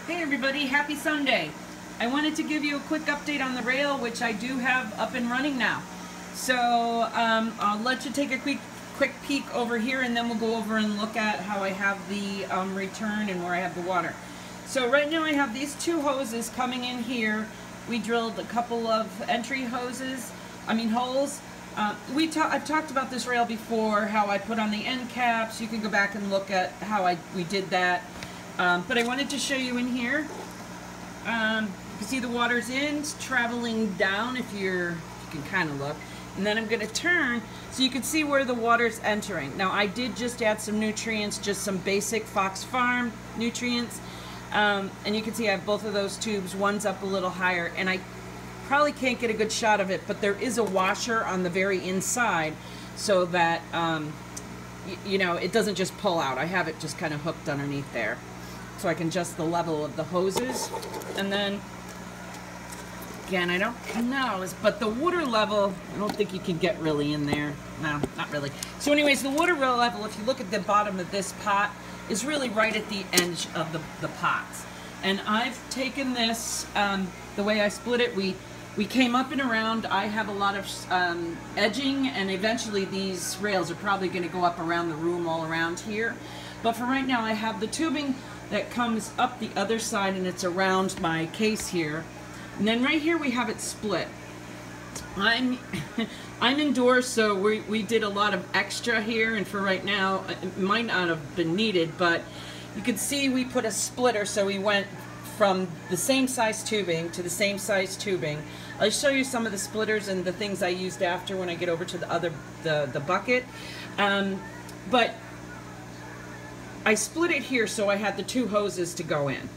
Hey everybody, happy Sunday. I wanted to give you a quick update on the rail, which I do have up and running now. So I'll let you take a quick peek over here, and then we'll go over and look at how I have the return and where I have the water. So right now I have these two hoses coming in here. We drilled a couple of entry holes. I've talked about this rail before, how I put on the end caps. You can go back and look at how we did that. But I wanted to show you in here. You can see the water's in, it's traveling down if you can kind of look. And then I'm going to turn so you can see where the water's entering. Now I did just add some nutrients, just some basic Fox Farm nutrients. And you can see I have both of those tubes. One's up a little higher, and I probably can't get a good shot of it, but there is a washer on the very inside so that it doesn't just pull out. I have it just kind of hooked underneath there, so I can adjust the level of the hoses. And then again, I don't know, but the water level, I don't think you can get really in there. No, not really. So anyways, the water level, if you look at the bottom of this pot, is really right at the edge of the pots. And I've taken this, the way I split it, we came up and around. I have a lot of edging, and eventually these rails are probably going to go up around the room all around here. But for right now, I have the tubing that comes up the other side, and it's around my case here. And then right here we have it split. I'm indoors, so we did a lot of extra here, and for right now, it might not have been needed, but you can see we put a splitter, so we went from the same size tubing to the same size tubing. I'll show you some of the splitters and the things I used after when I get over to the bucket. But I split it here so I had the two hoses to go in.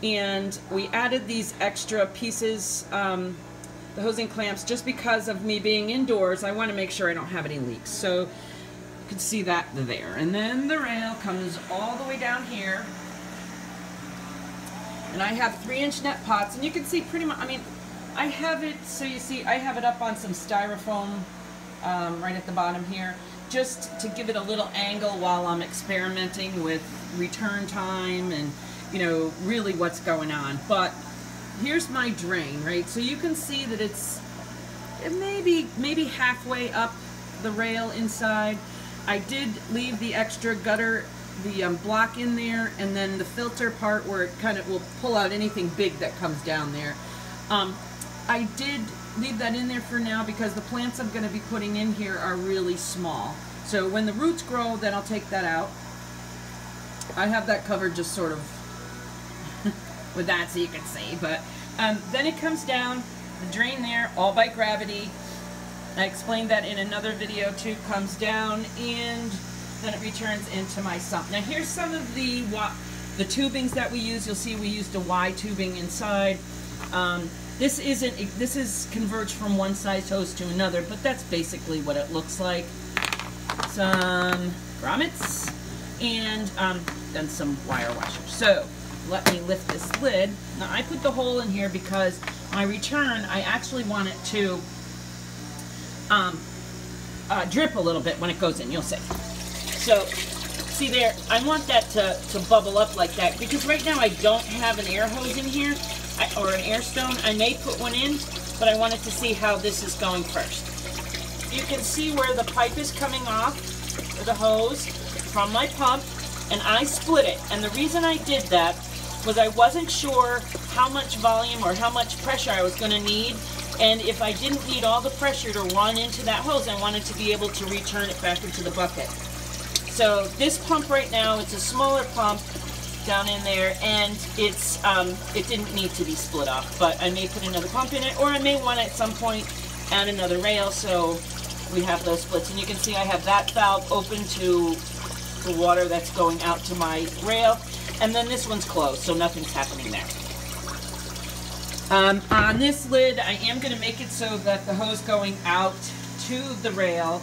And we added these extra pieces, the hosing clamps, just because of me being indoors. I want to make sure I don't have any leaks. So you can see that there. And then the rail comes all the way down here. And I have 3-inch net pots, and you can see pretty much, I have it, so you see, I have it up on some styrofoam right at the bottom here, just to give it a little angle while I'm experimenting with return time and, really what's going on. But here's my drain, right? So you can see that it's maybe halfway up the rail inside. I did leave the extra gutter, the block in there, and then the filter part where it kind of will pull out anything big that comes down there. I did leave that in there for now because the plants I'm going to be putting in here are really small. So when the roots grow, then I'll take that out. I have that covered just sort of with that so you can see. But then it comes down, the drain there, all by gravity. I explained that in another video too. Comes down and then it returns into my sump. Now here's some of the tubings that we use. You'll see we used a Y tubing inside. This is converged from one size hose to another, but that's basically what it looks like. Some grommets and then some wire washers. So let me lift this lid. Now I put the hole in here because my return, I actually want it to drip a little bit when it goes in. You'll see. So, see there, I want that to bubble up like that, because right now I don't have an air hose in here, or an air stone. I may put one in, but I wanted to see how this is going first. You can see where the pipe is coming off, or the hose, from my pump, and I split it. And the reason I did that was I wasn't sure how much volume or how much pressure I was going to need, and if I didn't need all the pressure to run into that hose, I wanted to be able to return it back into the bucket. So this pump right now, it's a smaller pump down in there, and it didn't need to be split up, but I may put another pump in it, or I may want to at some point add another rail so we have those splits. And you can see I have that valve open to the water that's going out to my rail, and then this one's closed, so nothing's happening there. On this lid, I am going to make it so that the hose going out to the rail,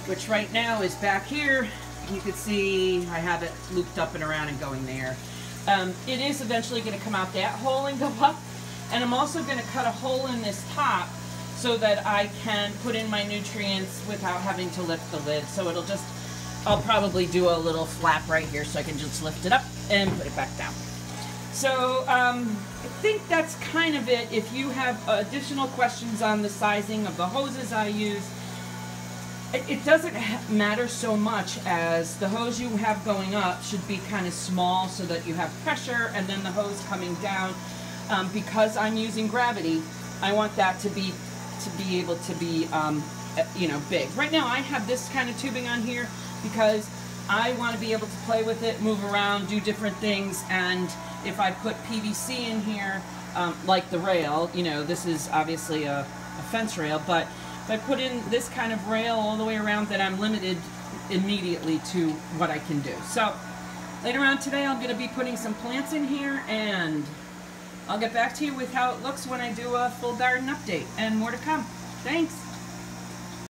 which right now is back here, you can see I have it looped up and around and going there. It is eventually going to come out that hole and go up, and I'm also going to cut a hole in this top so that I can put in my nutrients without having to lift the lid. So I'll probably do a little flap right here so I can just lift it up and put it back down. So I think that's kind of it. If you have additional questions on the sizing of the hoses I use, it doesn't matter so much as the hose you have going up should be kind of small so that you have pressure, and then the hose coming down, because I'm using gravity, I want that to be able to be you know, big. Right now I have this kind of tubing on here because I want to be able to play with it, move around, do different things, and if I put PVC in here, like the rail, you know, this is obviously a fence rail, but if I put in this kind of rail all the way around, then I'm limited immediately to what I can do. So later on today, I'm going to be putting some plants in here, and I'll get back to you with how it looks when I do a full garden update, and more to come. Thanks.